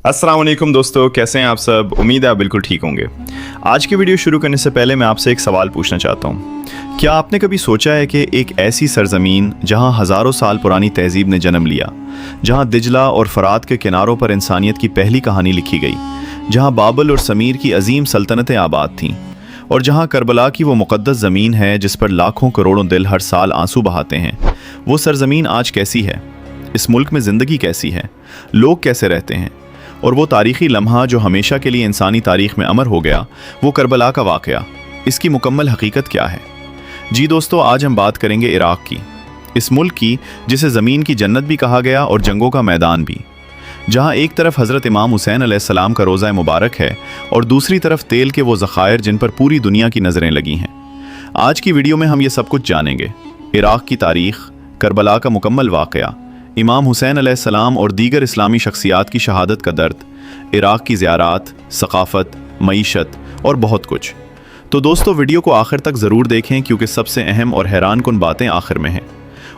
अस्सलाम वालेकुम दोस्तों, कैसे हैं आप सब। उम्मीद है आप बिल्कुल ठीक होंगे। आज की वीडियो शुरू करने से पहले मैं आपसे एक सवाल पूछना चाहता हूँ। क्या आपने कभी सोचा है कि एक ऐसी सरजमीन जहाँ हज़ारों साल पुरानी तहजीब ने जन्म लिया, जहाँ दिजला और फरात के किनारों पर इंसानियत की पहली कहानी लिखी गई, जहाँ बाबल और समीर की अजीम सल्तनतें आबाद थीं, और जहाँ करबला की वो मुक़द्दस ज़मीन है जिस पर लाखों करोड़ों दिल हर साल आंसू बहाते हैं, वो सरजमीन आज कैसी है? इस मुल्क में ज़िंदगी कैसी है? लोग कैसे रहते हैं? और वो तारीख़ी लम्हा जो हमेशा के लिए इंसानी तारीख़ में अमर हो गया, वो करबला का वाक़या, इसकी मुकम्मल हकीकत क्या है? जी दोस्तों, आज हम बात करेंगे इराक़ की, इस मुल्क की जिसे ज़मीन की जन्नत भी कहा गया और जंगों का मैदान भी, जहाँ एक तरफ हज़रत इमाम हुसैन अलैहिस्सलाम का रोज़ा मुबारक है और दूसरी तरफ तेल के वो ज़ख़ायर जिन पर पूरी दुनिया की नज़रें लगी हैं। आज की वीडियो में हम ये सब कुछ जानेंगे। इराक़ की तारीख़, करबला का मुकम्मल वाक़या, इमाम हुसैन अलैहिस्सलाम और दीगर इस्लामी शख्सियात की शहादत का दर्द, इराक़ की ज़ियारात, सक़ाफ़त, मईशत और बहुत कुछ। तो दोस्तों, वीडियो को आखिर तक ज़रूर देखें क्योंकि सबसे अहम और हैरान कुन बातें आखिर में हैं।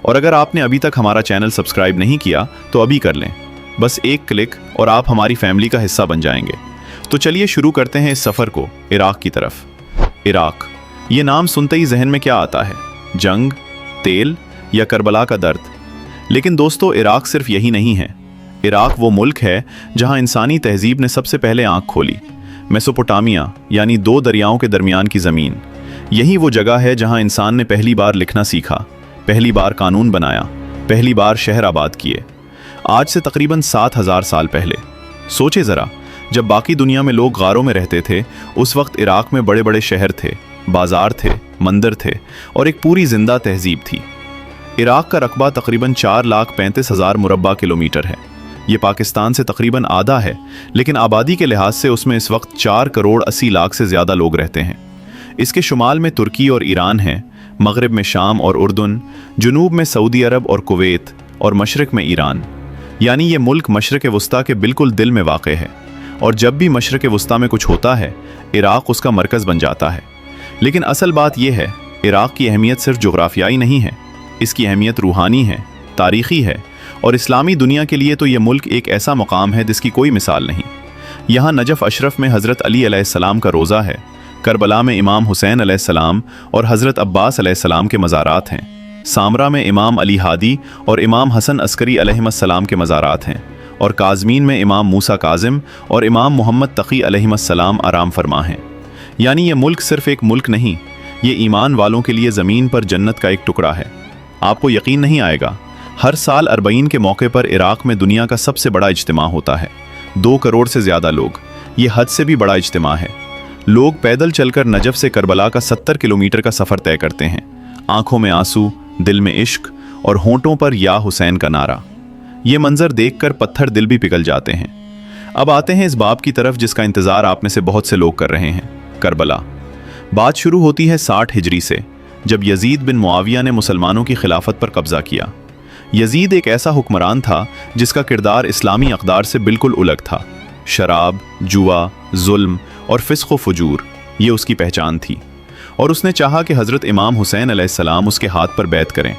और अगर आपने अभी तक हमारा चैनल सब्सक्राइब नहीं किया तो अभी कर लें, बस एक क्लिक और आप हमारी फैमिली का हिस्सा बन जाएंगे। तो चलिए शुरू करते हैं इस सफ़र को इराक़ की तरफ। इराक़, ये नाम सुनते ही जहन में क्या आता है? जंग, तेल या करबला का दर्द? लेकिन दोस्तों, इराक़ सिर्फ यही नहीं है। इराक़ वो मुल्क है जहां इंसानी तहजीब ने सबसे पहले आंख खोली। मेसोपोटामिया यानी दो दरियाओं के दरमियान की ज़मीन, यही वो जगह है जहां इंसान ने पहली बार लिखना सीखा, पहली बार कानून बनाया, पहली बार शहर आबाद किए। आज से तकरीबन 7000 साल पहले। सोचे ज़रा, जब बाकी दुनिया में लोग गारों में रहते थे, उस वक्त इराक़ में बड़े बड़े शहर थे, बाज़ार थे, मंदिर थे और एक पूरी जिंदा तहजीब थी। इराक़ का रकबा तकरीबन 4,35,000 मुरब्बा किलोमीटर है। ये पाकिस्तान से तकरीबन आधा है, लेकिन आबादी के लिहाज से उसमें इस वक्त 4 करोड़ 80 लाख से ज़्यादा लोग रहते हैं। इसके शुमाल में तुर्की और ईरान हैं, मगरिब में शाम और उर्दन, जुनूब में सऊदी अरब और कुवैत और मशरक़ में ईरान। यानी ये मुल्क मशरक़ वस्ता के बिल्कुल दिल में वाक़ है, और जब भी मशरक़ वस्ता में कुछ होता है, इराक़ उसका मरकज़ बन जाता है। लेकिन असल बात यह है, इराक़ की अहमियत सिर्फ जोग्राफियाई नहीं है, इसकी अहमियत रूहानी है, तारीख़ी है, और इस्लामी दुनिया के लिए तो ये मुल्क एक ऐसा मकाम है जिसकी कोई मिसाल नहीं। यहाँ नजफ़ अशरफ में हज़रत अली अलैहिस्सलाम का रोज़ा है, करबला में इमाम हुसैन अलैहिस्सलाम और हज़रत अब्बास अलैहिस्सलाम के मज़ारात हैं, सामरा में इमाम अली हादी और इमाम हसन अस्करी अलैहिस्सलाम के मज़ारात हैं, और काज़मीन में इमाम मूसा काज़िम और इमाम मोहम्मद तक़ी अलैहिस्सलाम आराम फरमा हैं। यानी ये मुल्क सिर्फ़ एक मुल्क नहीं, ये ईमान वालों के लिए ज़मीन पर जन्नत का एक टुकड़ा है। आपको यकीन नहीं आएगा, हर साल अरबईन के मौके पर इराक़ में दुनिया का सबसे बड़ा इज्तिमा होता है। 2 करोड़ से ज़्यादा लोग, ये हद से भी बड़ा इज्तिमा है। लोग पैदल चलकर नजफ़ से करबला का 70 किलोमीटर का सफ़र तय करते हैं, आंखों में आंसू, दिल में इश्क और होंठों पर या हुसैन का नारा। ये मंजर देखकर पत्थर दिल भी पिघल जाते हैं। अब आते हैं इस बाब की तरफ जिसका इंतज़ार आप में से बहुत से लोग कर रहे हैं, करबला। बात शुरू होती है 60 हिजरी से, जब यजीद बिन मुआविया ने मुसलमानों की खिलाफत पर कब्ज़ा किया। यजीद एक ऐसा हुक्मरान था जिसका किरदार इस्लामी अक़दार से बिल्कुल उलग था। शराब, जुआ, जुल्म और फ़िस्क़ व फ़ुजूर, ये उसकी पहचान थी, और उसने चाहा कि हज़रत इमाम हुसैन अलैहिस्सलाम उसके हाथ पर बैत करें,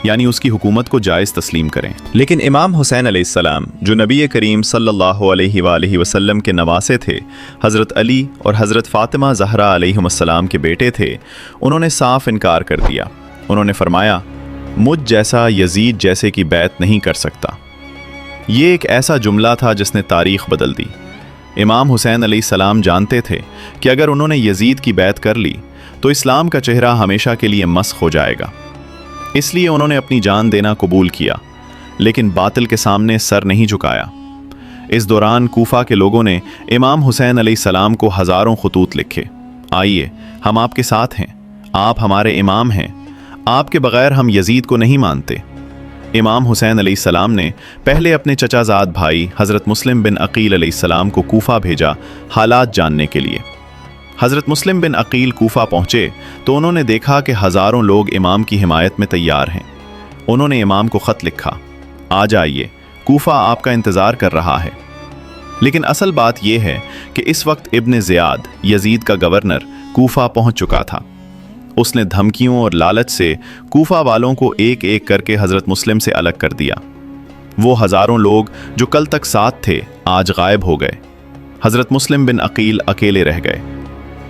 यानी उसकी हुकूमत को जायज़ तस्लीम करें। लेकिन इमाम हुसैन अलैहिस्सलाम, जो नबी करीम सल्लल्लाहु अलैहि वसल्लम के नवासे थे, हज़रत अली और हज़रत फ़ातिमा ज़हरा अलैहिमुस्सलाम के बेटे थे, उन्होंने साफ इनकार कर दिया। उन्होंने फरमाया, मुझ जैसा यजीद जैसे की बैत नहीं कर सकता। ये एक ऐसा जुमला था जिसने तारीख़ बदल दी। इमाम हुसैन अलैहिस्सलाम जानते थे कि अगर उन्होंने यजीद की बैत कर ली तो इस्लाम का चेहरा हमेशा के लिए मस्ख़ हो जाएगा। इसलिए उन्होंने अपनी जान देना कबूल किया, लेकिन बातिल के सामने सर नहीं झुकाया। इस दौरान कूफा के लोगों ने इमाम हुसैन अलैहिस्सलाम को हज़ारों खतूत लिखे, आइए हम आपके साथ हैं, आप हमारे इमाम हैं, आपके बग़ैर हम यजीद को नहीं मानते। इमाम हुसैन अलैहिस्सलाम ने पहले अपने चचाजाद भाई हज़रत मुस्लिम बिन अक़ील अलैहिस्सलाम को कूफा भेजा हालात जानने के लिए। हज़रत मुस्लिम बिन अक़ील कूफा पहुँचे तो उन्होंने देखा कि हज़ारों लोग इमाम की हिमायत में तैयार हैं। उन्होंने इमाम को ख़त लिखा, आ जाइए, कूफा आपका इंतज़ार कर रहा है। लेकिन असल बात यह है कि इस वक्त इब्न ज़ियाद, यजीद का गवर्नर, कूफा पहुँच चुका था। उसने धमकियों और लालच से कूफा वालों को एक एक करके हज़रत मुस्लिम से अलग कर दिया। वो हज़ारों लोग जो कल तक साथ थे आज गायब हो गए। हज़रत मुस्लिम बिन अकील अकेले रह गए।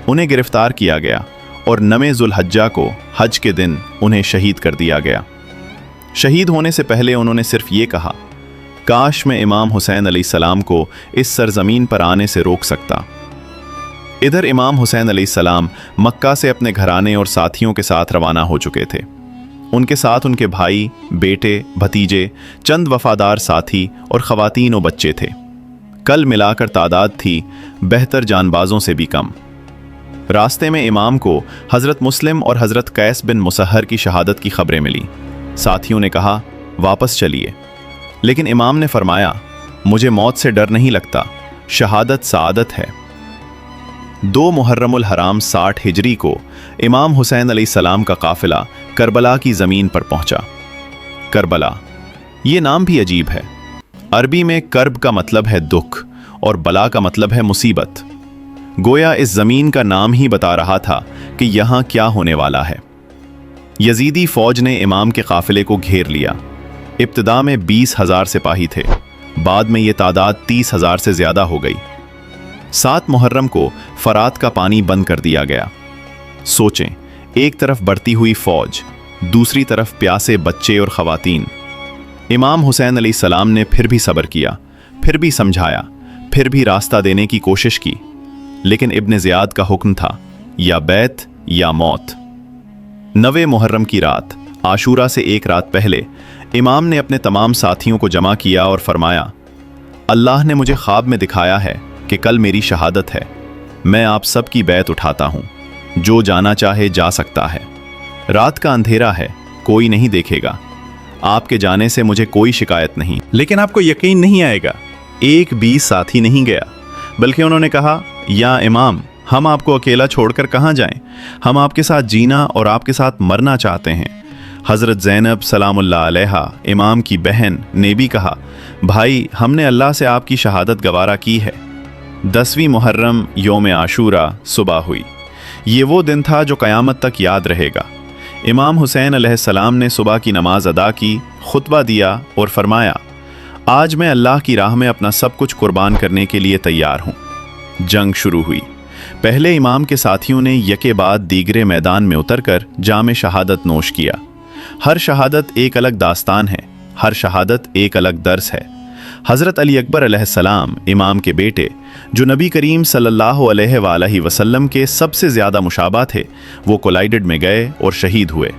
उन्हें गिरफ्तार किया गया और 9 ज़ुल्हज्जा को हज के दिन उन्हें शहीद कर दिया गया। शहीद होने से पहले उन्होंने सिर्फ ये कहा, काश मैं इमाम हुसैन अलैहिस्सलाम को इस सरजमीन पर आने से रोक सकता। इधर इमाम हुसैन अलैहिस्सलाम मक्का से अपने घराने और साथियों के साथ रवाना हो चुके थे। उनके साथ उनके भाई, बेटे, भतीजे, चंद वफादार साथी और ख़वातीन और बच्चे थे। कल मिलाकर तादाद थी बेहतर जानबाजों से भी कम। रास्ते में इमाम को हज़रत मुस्लिम और हज़रत कैस बिन मुसहर की शहादत की खबरें मिली। साथियों ने कहा, वापस चलिए, लेकिन इमाम ने फरमाया, मुझे मौत से डर नहीं लगता, शहादत सआदत है। 2 मुहर्रमुल हराम 60 हिजरी को इमाम हुसैन अलैहिस्सलाम का काफिला करबला की ज़मीन पर पहुंचा। करबला, ये नाम भी अजीब है। अरबी में कर्ब का मतलब है दुख और बला का मतलब है मुसीबत। गोया इस ज़मीन का नाम ही बता रहा था कि यहाँ क्या होने वाला है। यजीदी फ़ौज ने इमाम के काफिले को घेर लिया। इब्तिदा में 20,000 सिपाही थे, बाद में ये तादाद 30,000 से ज़्यादा हो गई। 7 मुहर्रम को फरात का पानी बंद कर दिया गया। सोचें, एक तरफ बढ़ती हुई फ़ौज, दूसरी तरफ प्यासे बच्चे और ख़वातीन। इमाम हुसैन अलैहिस्सलाम ने फिर भी सब्र किया, फिर भी समझाया, फिर भी रास्ता देने की कोशिश की, लेकिन इब्न ज़ियाद का हुक्म था, या बैत या मौत। 9 मुहर्रम की रात, आशूरा से एक रात पहले, इमाम ने अपने तमाम साथियों को जमा किया और फरमाया, अल्लाह ने मुझे ख्वाब में दिखाया है कि कल मेरी शहादत है। मैं आप सब की बैत उठाता हूँ, जो जाना चाहे जा सकता है। रात का अंधेरा है, कोई नहीं देखेगा। आपके जाने से मुझे कोई शिकायत नहीं। लेकिन आपको यकीन नहीं आएगा, एक भी साथी नहीं गया, बल्कि उन्होंने कहा, या इमाम, हम आपको अकेला छोड़कर कहाँ जाएं? हम आपके साथ जीना और आपके साथ मरना चाहते हैं। हज़रत ज़ैनब सलामुल्लाह अलैहा, इमाम की बहन, ने भी कहा, भाई, हमने अल्लाह से आपकी शहादत गवारा की है। 10वीं मुहर्रम योम आशूरा सुबह हुई। ये वो दिन था जो क़यामत तक याद रहेगा। इमाम हुसैन अलैहिस्सलाम ने सुबह की नमाज अदा की, खुतबा दिया और फरमाया, आज मैं अल्लाह की राह में अपना सब कुछ कुर्बान करने के लिए तैयार हूँ। जंग शुरू हुई। पहले इमाम के साथियों ने यके बाद दीगरे मैदान में उतरकर जाम शहादत नोश किया। हर शहादत एक अलग दास्तान है, हर शहादत एक अलग दर्स है। हज़रत अली अकबर अलैहिस्सलाम, इमाम के बेटे, जो नबी करीम सल्लल्लाहु अलैहि वसल्लम के सबसे ज़्यादा मुशाबा थे, वो कोलाइडेड में गए और शहीद हुए।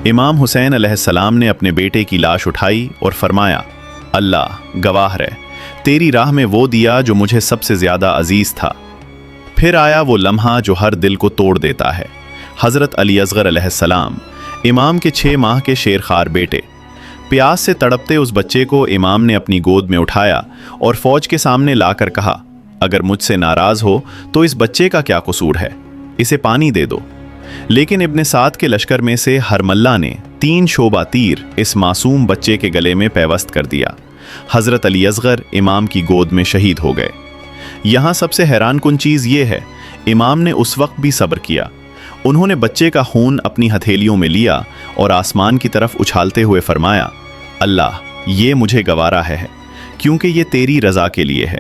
इमाम हुसैन अलैहिस्सलाम ने अपने बेटे की लाश उठाई और फरमाया, अल्लाह गवाह रहे, तेरी राह में वो दिया जो मुझे सबसे ज़्यादा अजीज़ था। फिर आया वो लम्हा जो हर दिल को तोड़ देता है। हज़रत अली असगर अलैहिस्सलाम, इमाम के 6 माह के शेरखार बेटे। प्यास से तड़पते उस बच्चे को इमाम ने अपनी गोद में उठाया और फ़ौज के सामने लाकर कहा, अगर मुझसे नाराज़ हो तो इस बच्चे का क्या कसूर है, इसे पानी दे दो। लेकिन इब्न साद के लश्कर में से हरमल्ला ने 3 शोबा तीर इस मासूम बच्चे के गले में पैवस्त कर दिया। हज़रत अली असगर इमाम की गोद में शहीद हो गए। यहाँ सबसे हैरान कुन चीज़ ये है, इमाम ने उस वक्त भी सब्र किया। उन्होंने बच्चे का खून अपनी हथेलियों में लिया और आसमान की तरफ उछालते हुए फरमाया, अल्लाह, ये मुझे गवारा है क्योंकि ये तेरी रज़ा के लिए है।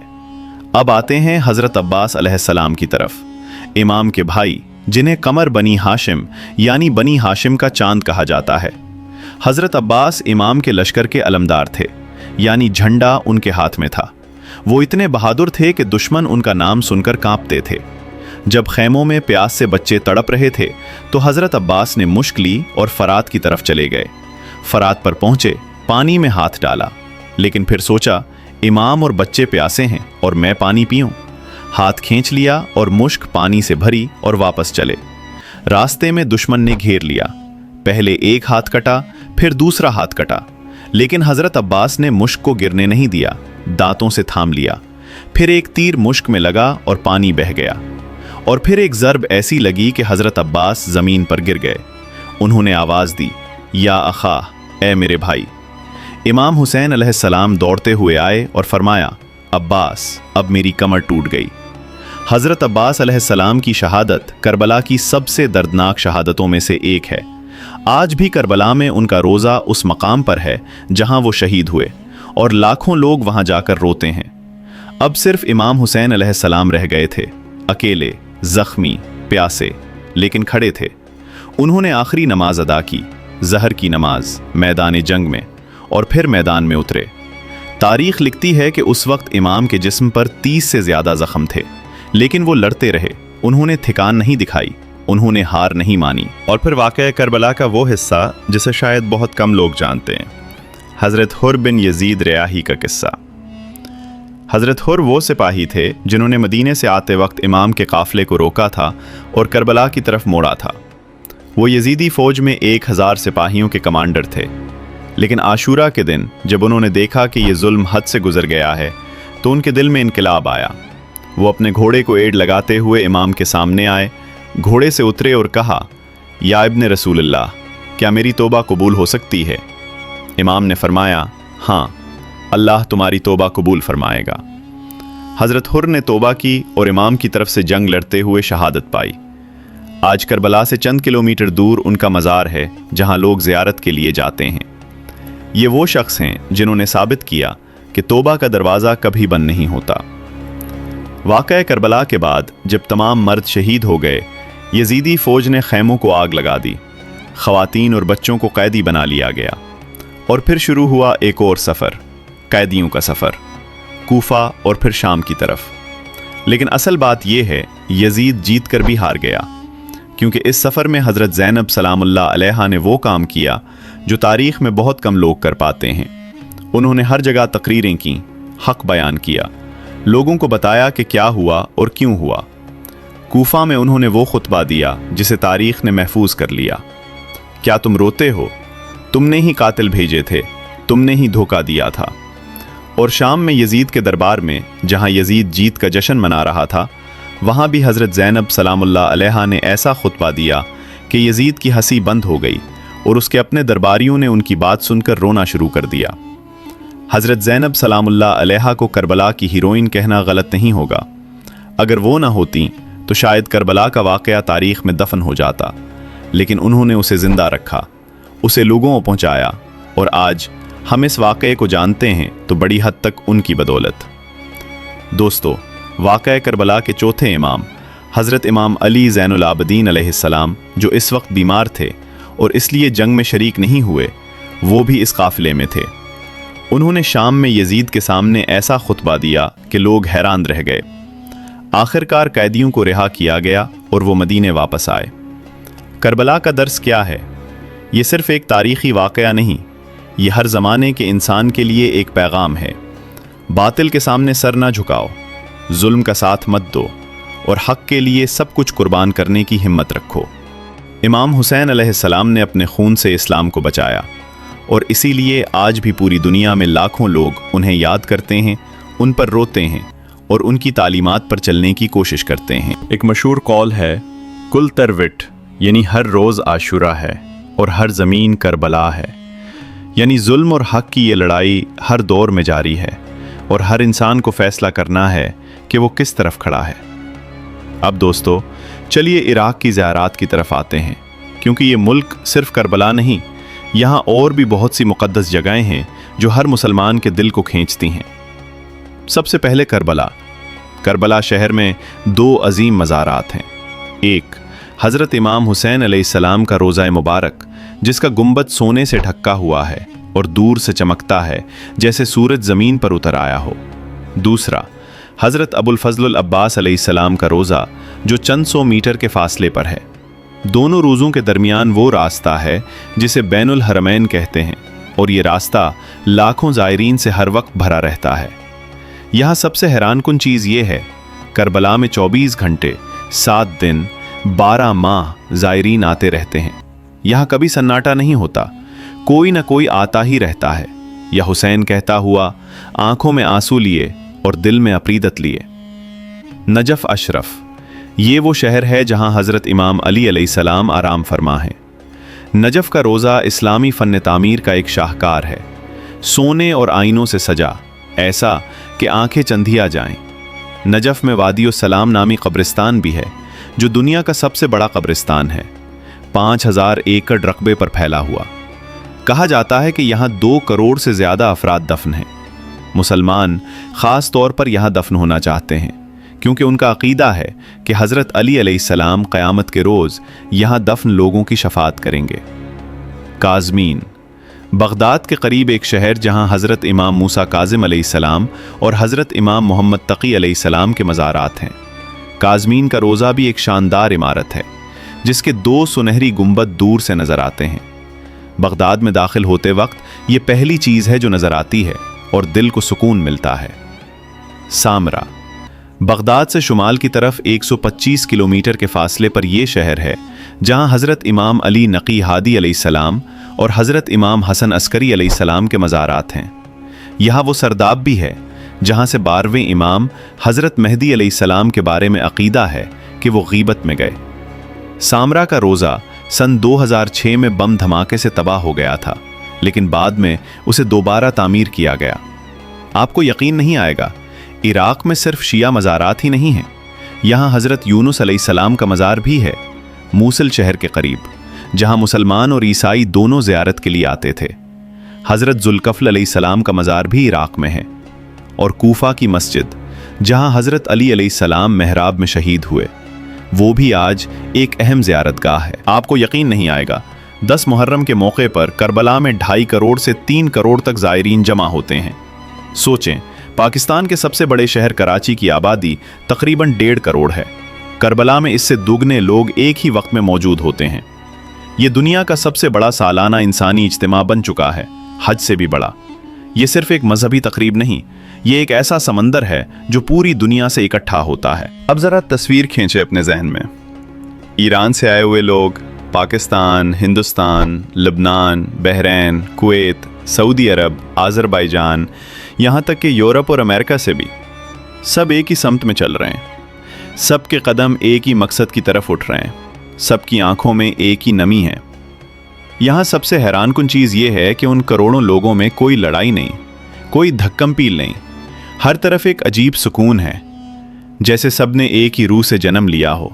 अब आते हैं हज़रत अब्बास अलैहिस्सलाम की तरफ, इमाम के भाई, जिन्हें कमर बनी हाशिम यानी बनी हाशिम का चांद कहा जाता है। हज़रत अब्बास इमाम के लश्कर के अलमदार थे, यानी झंडा उनके हाथ में था। वो इतने बहादुर थे कि दुश्मन उनका नाम सुनकर कांपते थे। जब खैमों में प्यास से बच्चे तड़प रहे थे तो हज़रत अब्बास ने मुश्क ली और फरात की तरफ चले गए। फरात पर पहुंचे, पानी में हाथ डाला, लेकिन फिर सोचा, इमाम और बच्चे प्यासे हैं और मैं पानी पीऊं। हाथ खींच लिया और मुश्क पानी से भरी और वापस चले। रास्ते में दुश्मन ने घेर लिया। पहले एक हाथ कटा, फिर दूसरा हाथ कटा, लेकिन हज़रत अब्बास ने मुश्क को गिरने नहीं दिया, दांतों से थाम लिया। फिर एक तीर मुश्क में लगा और पानी बह गया, और फिर एक ज़रब ऐसी लगी कि हज़रत अब्बास ज़मीन पर गिर गए। उन्होंने आवाज़ दी, या अखा, ए मेरे भाई। इमाम हुसैन अलैहिस्सलाम दौड़ते हुए आए और फरमाया, अब्बास, अब मेरी कमर टूट गई। हज़रत अब्बास अलैहिस्सलाम की शहादत करबला की सबसे दर्दनाक शहादतों में से एक है। आज भी करबला में उनका रोज़ा उस मकाम पर है जहां वो शहीद हुए, और लाखों लोग वहां जाकर रोते हैं। अब सिर्फ इमाम हुसैन अलैहिस्सलाम रह गए थे, अकेले, जख्मी, प्यासे, लेकिन खड़े थे। उन्होंने आखिरी नमाज अदा की, जहर की नमाज, मैदान जंग में, और फिर मैदान में उतरे। तारीख लिखती है कि उस वक्त इमाम के जिस्म पर 30 से ज्यादा जख्म थे, लेकिन वो लड़ते रहे। उन्होंने थिकान नहीं दिखाई, उन्होंने हार नहीं मानी। और फिर वाक़या करबला का वो हिस्सा जिसे शायद बहुत कम लोग जानते हैं, हज़रत हुर बिन यजीद रियाही का किस्सा। हज़रत हुर वो सिपाही थे जिन्होंने मदीने से आते वक्त इमाम के काफ़िले को रोका था और करबला की तरफ मोड़ा था। वो यजीदी फ़ौज में 1000 सिपाहियों के कमांडर थे। लेकिन आशूरा के दिन जब उन्होंने देखा कि ये जुल्म हद से गुजर गया है, तो उनके दिल में इनकलाब आया। वो अपने घोड़े को एड़ लगाते हुए इमाम के सामने आए, घोड़े से उतरे और कहा, या इब्ने रसूलल्लाह, क्या मेरी तौबा कबूल हो सकती है? इमाम ने फरमाया, हाँ, अल्लाह तुम्हारी तौबा कबूल फरमाएगा। हज़रत हुर ने तौबा की और इमाम की तरफ से जंग लड़ते हुए शहादत पाई। आज करबला से चंद किलोमीटर दूर उनका मज़ार है, जहाँ लोग ज़ियारत के लिए जाते हैं। ये वो शख्स हैं जिन्होंने साबित किया कि तौबा का दरवाज़ा कभी बंद नहीं होता। वाक़या करबला के बाद जब तमाम मर्द शहीद हो गए, यजीदी फ़ौज ने खैमों को आग लगा दी, ख़वातीन और बच्चों को कैदी बना लिया गया। और फिर शुरू हुआ एक और सफ़र, कैदियों का सफ़र, कूफा और फिर शाम की तरफ। लेकिन असल बात यह है, यजीद जीत कर भी हार गया, क्योंकि इस सफ़र में हज़रत ज़ैनब सलामुल्लाह अलैहा ने वो काम किया जो तारीख़ में बहुत कम लोग कर पाते हैं। उन्होंने हर जगह तकरीरें की, हक़ बयान किया, लोगों को बताया कि क्या हुआ और क्यों हुआ। कूफा में उन्होंने वो खुतबा दिया जिसे तारीख़ ने महफूज कर लिया। क्या तुम रोते हो? तुमने ही कातिल भेजे थे, तुमने ही धोखा दिया था। और शाम में यजीद के दरबार में, जहाँ यजीद जीत का जश्न मना रहा था, वहाँ भी हज़रत ज़ैनब सलामुल्लाह अलैहा ने ऐसा खुतबा दिया कि यजीद की हंसी बंद हो गई और उसके अपने दरबारियों ने उनकी बात सुनकर रोना शुरू कर दिया। हज़रत ज़ैनब सलामुल्लाह अलैहा को करबला की हीरोइन कहना गलत नहीं होगा। अगर वो ना होती तो शायद करबला का वाक़या तारीख़ में दफन हो जाता, लेकिन उन्होंने उसे ज़िंदा रखा, उसे लोगों को पहुँचाया, और आज हम इस वाक़े को जानते हैं तो बड़ी हद तक उनकी बदौलत। दोस्तों, वाक़या करबला के चौथे इमाम हज़रत इमाम अली ज़ैनुल आबदीन अलैहिस्सलाम, जो इस वक्त बीमार थे और इसलिए जंग में शरीक नहीं हुए, वो भी इस काफ़िले में थे। उन्होंने शाम में यजीद के सामने ऐसा खुतबा दिया कि लोग हैरान रह गए। आखिरकार कैदियों को रिहा किया गया और वो मदीने वापस आए। करबला का दर्स क्या है? ये सिर्फ एक तारीख़ी वाक़या नहीं, ये हर ज़माने के इंसान के लिए एक पैगाम है। बातिल के सामने सर ना झुकाओ, जुल्म का साथ मत दो, और हक़ के लिए सब कुछ कुर्बान करने की हिम्मत रखो। इमाम हुसैन अलैहिस्सलाम ने अपने खून से इस्लाम को बचाया, और इसीलिए आज भी पूरी दुनिया में लाखों लोग उन्हें याद करते हैं, उन पर रोते हैं और उनकी तालीमात पर चलने की कोशिश करते हैं। एक मशहूर कौल है, कुल तरविट, यानी हर रोज़ आशूरा है और हर ज़मीन करबला है। यानी जुल्म और हक़ की ये लड़ाई हर दौर में जारी है, और हर इंसान को फ़ैसला करना है कि वो किस तरफ खड़ा है। अब दोस्तों, चलिए इराक़ की ज़ियारात की तरफ आते हैं, क्योंकि ये मुल्क सिर्फ करबला नहीं, यहाँ और भी बहुत सी मुक़द्दस जगहें हैं जो हर मुसलमान के दिल को खींचती हैं। सबसे पहले करबला शहर में 2 अजीम मज़ारात हैं। एक, हज़रत इमाम हुसैन अलैहिस्सलाम का रोज़ा मुबारक, जिसका गुंबद सोने से ढका हुआ है और दूर से चमकता है जैसे सूरज ज़मीन पर उतर आया हो। दूसरा, हज़रत अबुल फ़ज़्ल अब्बास अलैहिस्सलाम का रोज़ा, जो चंद सौ मीटर के फासले पर है। दोनों रोज़ों के दरमियान वो रास्ता है जिसे बैनुल हरमैन कहते हैं, और ये रास्ता लाखों ज़ायरीन से हर वक्त भरा रहता है। यहाँ सबसे हैरानकुन चीज़ ये है, करबला में 24 घंटे, 7 दिन, 12 माह ज़ायरीन आते रहते हैं। यहाँ कभी सन्नाटा नहीं होता, कोई ना कोई आता ही रहता है। या हुसैन कहता हुआ आंखों में आंसू लिए और दिल में अकीदत लिए। नजफ़ अशरफ, ये वो शहर है जहाँ हज़रत इमाम अली अलैहिस्सलाम आराम फरमा है। नजफ़ का रोज़ा इस्लामी फ़न तामीर का एक शाहकार है, सोने और आइनों से सजा, ऐसा कि आंखें चंधिया जाएं। नजफ़ में वादी सलाम नामी कब्रिस्तान भी है, जो दुनिया का सबसे बड़ा कब्रिस्तान है, 5000 एकड़ रकबे पर फैला हुआ। कहा जाता है कि यहाँ 2 करोड़ से ज़्यादा अफराद दफन हैं। मुसलमान ख़ास तौर पर यहाँ दफन होना चाहते हैं क्योंकि उनका अक़ीदा है कि हज़रत अली अलैहिस्सलाम क़यामत के रोज़ यहाँ दफन लोगों की शफ़ाअत करेंगे। काज़मीन, बगदाद के करीब एक शहर जहाँ हज़रत इमाम मूसा काज़िम अलैहिस्सलाम और हज़रत इमाम मोहम्मद तक़ी अलैहिस्सलाम के मज़ारात हैं। काज़मीन का रोज़ा भी एक शानदार इमारत है जिसके 2 सुनहरी गुंबद दूर से नज़र आते हैं। बगदाद में दाखिल होते वक्त ये पहली चीज़ है जो नज़र आती है और दिल को सुकून मिलता है। सामरा, बगदाद से शुमाल की तरफ 125 किलोमीटर के फासले पर यह शहर है जहां हज़रत इमाम अली नकी हादी अलैहिस्सलाम और हज़रत इमाम हसन अस्करी अलैहिस्सलाम के मज़ारात हैं। यहाँ वो सरदाब भी है जहाँ से 12वें इमाम हज़रत मेहदी अलैहिस्सलाम के बारे में अक़ीदा है कि वो ग़ीबत में गए। सामरा का रोज़ा सन 2006 में बम धमाके से तबाह हो गया था, लेकिन बाद में उसे दोबारा तामीर किया गया। आपको यकीन नहीं आएगा, इराक़ में सिर्फ शिया मज़ारात ही नहीं हैं, यहाँ हज़रत यूनुस अलैहिस्सलाम का मज़ार भी है, मूसल शहर के करीब, जहाँ मुसलमान और ईसाई दोनों ज़ियारत के लिए आते थे। हज़रत ज़ुल्कफ़ल अलैहिस्सलाम का मज़ार भी इराक़ में है, और कूफा की मस्जिद जहाँ हज़रत अली अलैहिस्सलाम महराब में शहीद हुए, वो भी आज एक अहम ज़ियारतगाह है। आपको यकीन नहीं आएगा, 10 मुहर्रम के मौके पर करबला में 2.5 करोड़ से 3 करोड़ तक ज़ायरीन जमा होते हैं। सोचें, पाकिस्तान के सबसे बड़े शहर कराची की आबादी तकरीबन 1.5 करोड़ है। करबला में इससे दुगने लोग एक ही वक्त में मौजूद होते हैं। ये दुनिया का सबसे बड़ा सालाना इंसानी इज्तिमा बन चुका है, हज से भी बड़ा। ये सिर्फ एक मजहबी तकरीब नहीं, ये एक ऐसा समंदर है जो पूरी दुनिया से इकट्ठा होता है। अब ज़रा तस्वीर खींचे अपने जहन में। ईरान से आए हुए लोग, पाकिस्तान, हिंदुस्तान, लबनान, बहरैन, कुवैत, सऊदी अरब, आज़रबाईजान, यहाँ तक कि यूरोप और अमेरिका से भी, सब एक ही समत में चल रहे हैं। सब के कदम एक ही मकसद की तरफ उठ रहे हैं, सबकी आंखों में एक ही नमी है। यहाँ सबसे हैरानकुन चीज़ ये है कि उन करोड़ों लोगों में कोई लड़ाई नहीं, कोई धक्कम-पील नहीं, हर तरफ एक अजीब सुकून है, जैसे सब ने एक ही रूह से जन्म लिया हो।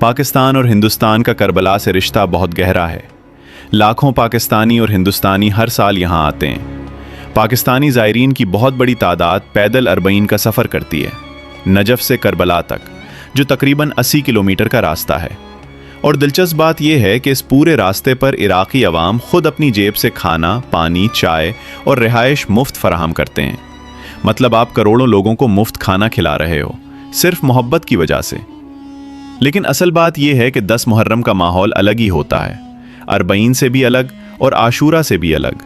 पाकिस्तान और हिंदुस्तान का करबला से रिश्ता बहुत गहरा है। लाखों पाकिस्तानी और हिंदुस्तानी हर साल यहाँ आते हैं। पाकिस्तानी ज़ायरीन की बहुत बड़ी तादाद पैदल अरबईन का सफ़र करती है, नजफ़ से करबला तक, जो तकरीबन 80 किलोमीटर का रास्ता है। और दिलचस्प बात यह है कि इस पूरे रास्ते पर इराक़ी अवाम खुद अपनी जेब से खाना, पानी, चाय और रिहाइश मुफ्त फराहम करते हैं। मतलब आप करोड़ों लोगों को मुफ्त खाना खिला रहे हो, सिर्फ मोहब्बत की वजह से। लेकिन असल बात यह है कि 10 मुहर्रम का माहौल अलग ही होता है, अरबईन से भी अलग और आशूरा से भी अलग।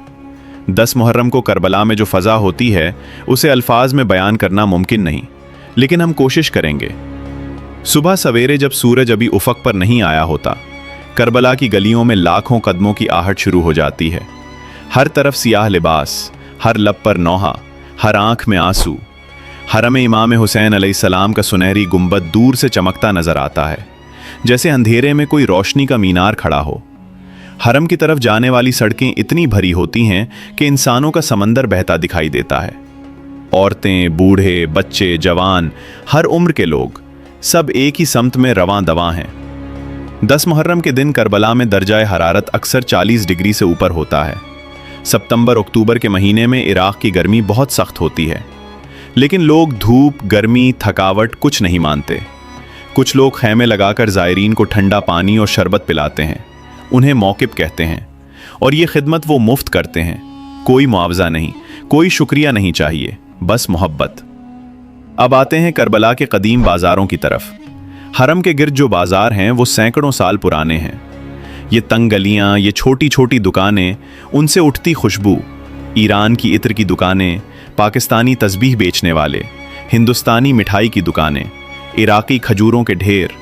10 मुहर्रम को करबला में जो फ़ज़ा होती है उसे अल्फाज में बयान करना मुमकिन नहीं, लेकिन हम कोशिश करेंगे। सुबह सवेरे जब सूरज अभी उफ़क़ पर नहीं आया होता, करबला की गलियों में लाखों कदमों की आहट शुरू हो जाती है। हर तरफ सियाह लिबास, हर लब पर नौहा, हर आँख में आंसू। हरम इमाम हुसैन अलैहिस्सलाम का सुनहरी गुंबद दूर से चमकता नज़र आता है, जैसे अंधेरे में कोई रोशनी का मीनार खड़ा हो। हरम की तरफ जाने वाली सड़कें इतनी भरी होती हैं कि इंसानों का समंदर बहता दिखाई देता है। औरतें, बूढ़े, बच्चे, जवान, हर उम्र के लोग, सब एक ही समत में रवां दवां हैं। 10 मुहर्रम के दिन करबला में दर्जाए हरारत अक्सर 40 डिग्री से ऊपर होता है। सितंबर अक्टूबर के महीने में इराक़ की गर्मी बहुत सख्त होती है, लेकिन लोग धूप, गर्मी, थकावट कुछ नहीं मानते। कुछ लोग खैमे लगाकर ज़ायरीन को ठंडा पानी और शरबत पिलाते हैं, उन्हें मौक़िब कहते हैं, और ये खिदमत वो मुफ्त करते हैं। कोई मुआवजा नहीं, कोई शुक्रिया नहीं चाहिए, बस मोहब्बत। अब आते हैं करबला के कदीम बाज़ारों की तरफ। हरम के गिर्द जो बाज़ार हैं वो सैकड़ों साल पुराने हैं। ये तंग गलियाँ, ये छोटी छोटी दुकानें, उनसे उठती खुशबू, ईरान की इत्र की दुकानें, पाकिस्तानी तस्बीह बेचने वाले, हिंदुस्तानी मिठाई की दुकानें, इराक़ी खजूरों के ढेर,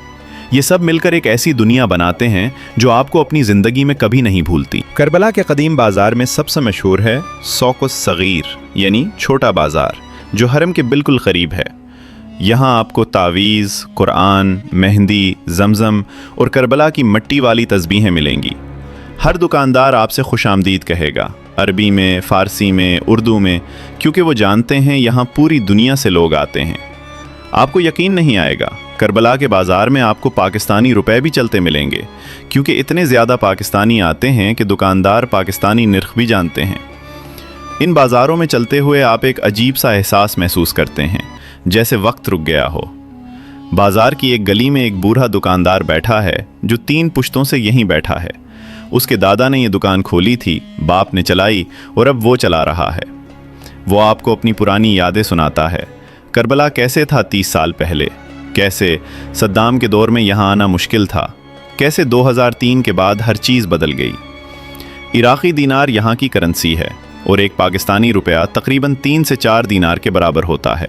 ये सब मिलकर एक ऐसी दुनिया बनाते हैं जो आपको अपनी ज़िंदगी में कभी नहीं भूलती। करबला के कदीम बाज़ार में सबसे मशहूर है सौक़ुस सग़ीर, यानी छोटा बाज़ार, जो हरम के बिल्कुल करीब है। यहाँ आपको तावीज़, कुरान, मेहंदी, जमज़म और करबला की मिट्टी वाली तस्बीहें मिलेंगी। हर दुकानदार आपसे खुशामदीद कहेगा, अरबी में, फ़ारसी में, उर्दू में, क्योंकि वो जानते हैं यहाँ पूरी दुनिया से लोग आते हैं। आपको यकीन नहीं आएगा, करबला के बाज़ार में आपको पाकिस्तानी रुपए भी चलते मिलेंगे, क्योंकि इतने ज़्यादा पाकिस्तानी आते हैं कि दुकानदार पाकिस्तानी निर्ख भी जानते हैं। इन बाज़ारों में चलते हुए आप एक अजीब सा एहसास महसूस करते हैं, जैसे वक्त रुक गया हो। बाजार की एक गली में एक बूढ़ा दुकानदार बैठा है जो 3 पुश्तों से यहीं बैठा है। उसके दादा ने ये दुकान खोली थी, बाप ने चलाई और अब वो चला रहा है। वो आपको अपनी पुरानी यादें सुनाता है। करबला कैसे था 30 साल पहले, कैसे सद्दाम के दौर में यहाँ आना मुश्किल था, कैसे 2003 के बाद हर चीज़ बदल गई। इराक़ी दीनार यहाँ की करेंसी है और एक पाकिस्तानी रुपया तकरीबन 3 से 4 दीनार के बराबर होता है।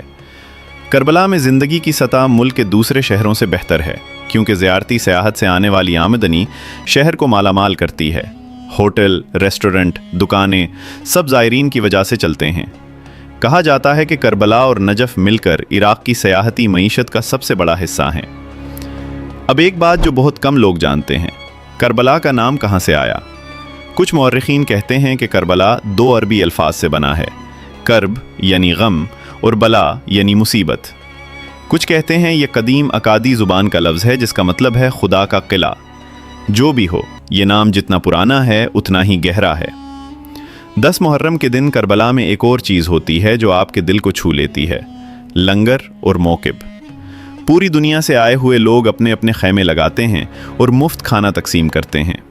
करबला में ज़िंदगी की सतह मुल्क के दूसरे शहरों से बेहतर है, क्योंकि ज़ियारती सयाहत से आने वाली आमदनी शहर को मालामाल करती है। होटल, रेस्टोरेंट, दुकानें सब ज़ायरीन की वजह से चलते हैं। कहा जाता है कि करबला और नजफ़ मिलकर इराक़ की सयाहती मईशत का सबसे बड़ा हिस्सा हैं। अब एक बात जो बहुत कम लोग जानते हैं, करबला का नाम कहाँ से आया। कुछ मौर्रिखीन कहते हैं कि करबला 2 अरबी अल्फाज से बना है, कर्ब यानी गम और बला यानी मुसीबत। कुछ कहते हैं यह कदीम अकादी ज़ुबान का लफ्ज़ है जिसका मतलब है खुदा का किला। जो भी हो, ये नाम जितना पुराना है उतना ही गहरा है। 10 मुहर्रम के दिन करबला में एक और चीज़ होती है जो आपके दिल को छू लेती है, लंगर और मौकिब। पूरी दुनिया से आए हुए लोग अपने अपने खैमे लगाते हैं और मुफ्त खाना तकसीम करते हैं।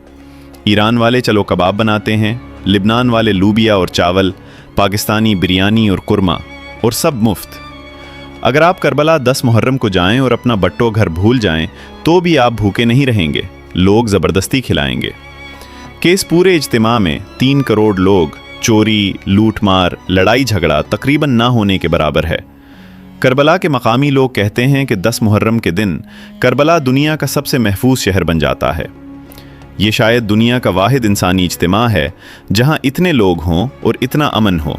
ईरान वाले चलो कबाब बनाते हैं, लिबनान वाले लूबिया और चावल, पाकिस्तानी बिरयानी और कुरमा, और सब मुफ्त। अगर आप करबला 10 मुहर्रम को जाएं और अपना बट्टो घर भूल जाएं तो भी आप भूखे नहीं रहेंगे, लोग ज़बरदस्ती खिलाएंगे। कि इस पूरे इज्तिमा में 3 करोड़ लोग, चोरी, लूटमार, लड़ाई झगड़ा तकरीबन ना होने के बराबर है। करबला के मकामी लोग कहते हैं कि 10 मुहर्रम के दिन करबला दुनिया का सबसे महफूज शहर बन जाता है। ये शायद दुनिया का वाहिद इंसानी इज्तिमा है जहां इतने लोग हों और इतना अमन हो।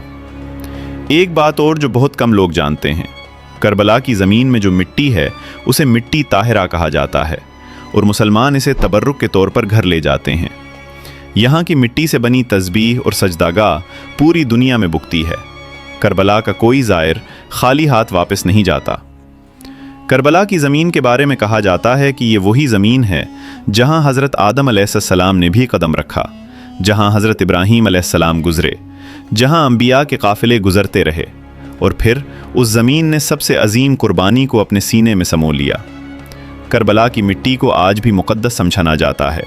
एक बात और जो बहुत कम लोग जानते हैं, करबला की ज़मीन में जो मिट्टी है उसे मिट्टी ताहिरा कहा जाता है और मुसलमान इसे तबर्रुक के तौर पर घर ले जाते हैं। यहाँ की मिट्टी से बनी तस्बीह और सजदागाह पूरी दुनिया में बुकती है। करबला का कोई ज़ायर खाली हाथ वापस नहीं जाता। करबला की ज़मीन के बारे में कहा जाता है कि ये वही ज़मीन है जहाँ हज़रत आदम अलैहिस्सलाम ने भी कदम रखा, जहाँ हज़रत इब्राहीम अलैहिस्सलाम गुज़रे, जहाँ अंबिया के काफ़िले गुज़रते रहे, और फिर उस ज़मीन ने सबसे अजीम कुर्बानी को अपने सीने में समो लिया। करबला की मिट्टी को आज भी मुक़द्दस समझा जाता है।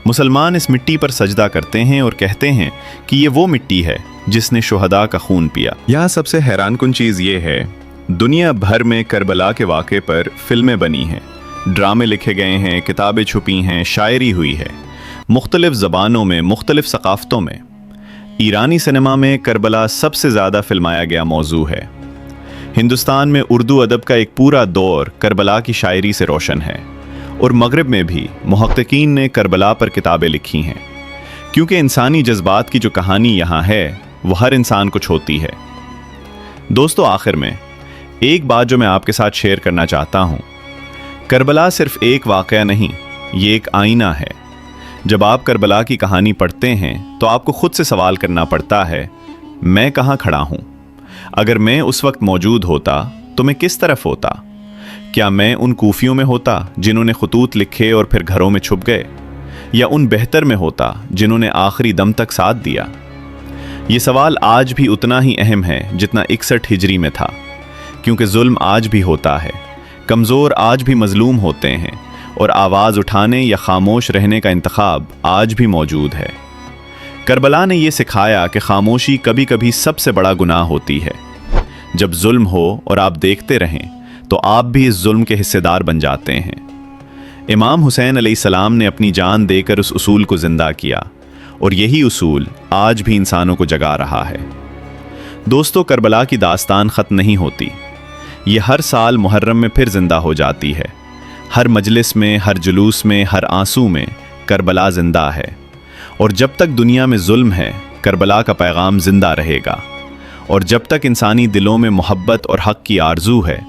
मुसलमान इस मिट्टी पर सजदा करते हैं और कहते हैं कि ये वो मिट्टी है जिसने शुहदा का खून पिया। यहाँ सबसे हैरानकुन चीज़ ये है, दुनिया भर में करबला के वाक़े पर फिल्में बनी हैं, ड्रामे लिखे गए हैं, किताबें छुपी हैं, शायरी हुई है, मुख्तलिफ ज़बानों में, मुख्तलिफ सकाफ़तों में। ईरानी सिनेमा में करबला सबसे ज़्यादा फिल्माया गया मौजू है। हिंदुस्तान में उर्दू अदब का एक पूरा दौर करबला की शायरी से रोशन है, और मगरिब में भी मुहक्किकीन ने करबला पर किताबें लिखी हैं, क्योंकि इंसानी जज्बात की जो कहानी यहाँ है वो हर इंसान को छूती है। दोस्तों, आखिर में एक बात जो मैं आपके साथ शेयर करना चाहता हूँ, करबला सिर्फ एक वाक़या नहीं, ये एक आईना है। जब आप करबला की कहानी पढ़ते हैं तो आपको खुद से सवाल करना पड़ता है, मैं कहाँ खड़ा हूँ? अगर मैं उस वक्त मौजूद होता तो मैं किस तरफ होता? क्या मैं उन कूफियों में होता जिन्होंने खतूत लिखे और फिर घरों में छुप गए, या उन बेहतर में होता जिन्होंने आखिरी दम तक साथ दिया? ये सवाल आज भी उतना ही अहम है जितना 61 हिजरी में था, क्योंकि जुल्म आज भी होता है, कमज़ोर आज भी मजलूम होते हैं, और आवाज़ उठाने या खामोश रहने का इंतखाब आज भी मौजूद है। करबला ने यह सिखाया कि खामोशी कभी कभी सबसे बड़ा गुनाह होती है। जब जुल्म हो और आप देखते रहें तो आप भी इस जुल्म के हिस्सेदार बन जाते हैं। इमाम हुसैन अलैहिस्सलाम ने अपनी जान देकर उस उसूल को ज़िंदा किया, और यही उसूल आज भी इंसानों को जगा रहा है। दोस्तों, करबला की दास्तान ख़त्म नहीं होती। ये हर साल मुहर्रम में फिर ज़िंदा हो जाती है। हर मजलिस में, हर जुलूस में, हर आंसू में करबला ज़िंदा है, और जब तक दुनिया में जुल्म है करबला का पैगाम ज़िंदा रहेगा, और जब तक इंसानी दिलों में मोहब्बत और हक़ की आरज़ू है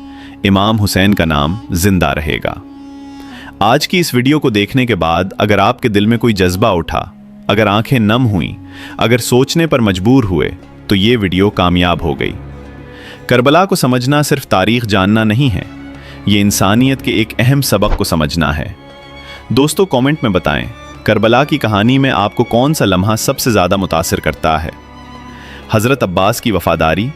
इमाम हुसैन का नाम ज़िंदा रहेगा। आज की इस वीडियो को देखने के बाद अगर आपके दिल में कोई जज्बा उठा, अगर आंखें नम हुईं, अगर सोचने पर मजबूर हुए, तो ये वीडियो कामयाब हो गई। करबला को समझना सिर्फ तारीख़ जानना नहीं है, ये इंसानियत के एक अहम सबक को समझना है। दोस्तों, कमेंट में बताएं, करबला की कहानी में आपको कौन सा लम्हा सबसे ज़्यादा मुतासिर करता है? हज़रत अब्बास की वफ़ादारी,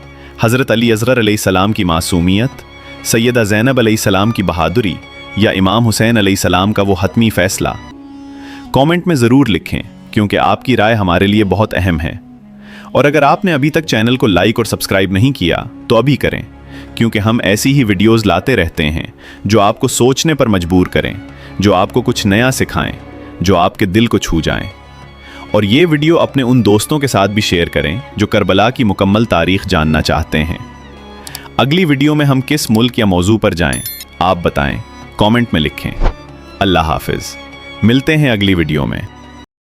हज़रत अली असग़र अलैहिस्सलाम की मासूमियत, सैयदा ज़ैनब अलैहिस्सलाम की बहादुरी या इमाम हुसैन अलैहिस्सलाम का वो हतमी फ़ैसला? कमेंट में ज़रूर लिखें, क्योंकि आपकी राय हमारे लिए बहुत अहम है। और अगर आपने अभी तक चैनल को लाइक और सब्सक्राइब नहीं किया तो अभी करें, क्योंकि हम ऐसी ही वीडियोज़ लाते रहते हैं जो आपको सोचने पर मजबूर करें, जो आपको कुछ नया सिखाएं, जो आपके दिल को छू जाएं। और ये वीडियो अपने उन दोस्तों के साथ भी शेयर करें जो करबला की मुकम्मल तारीख जानना चाहते हैं। अगली वीडियो में हम किस मुल्क या मौजू पर जाएं, आप बताएं, कमेंट में लिखें। अल्लाह हाफिज़। मिलते हैं अगली वीडियो में।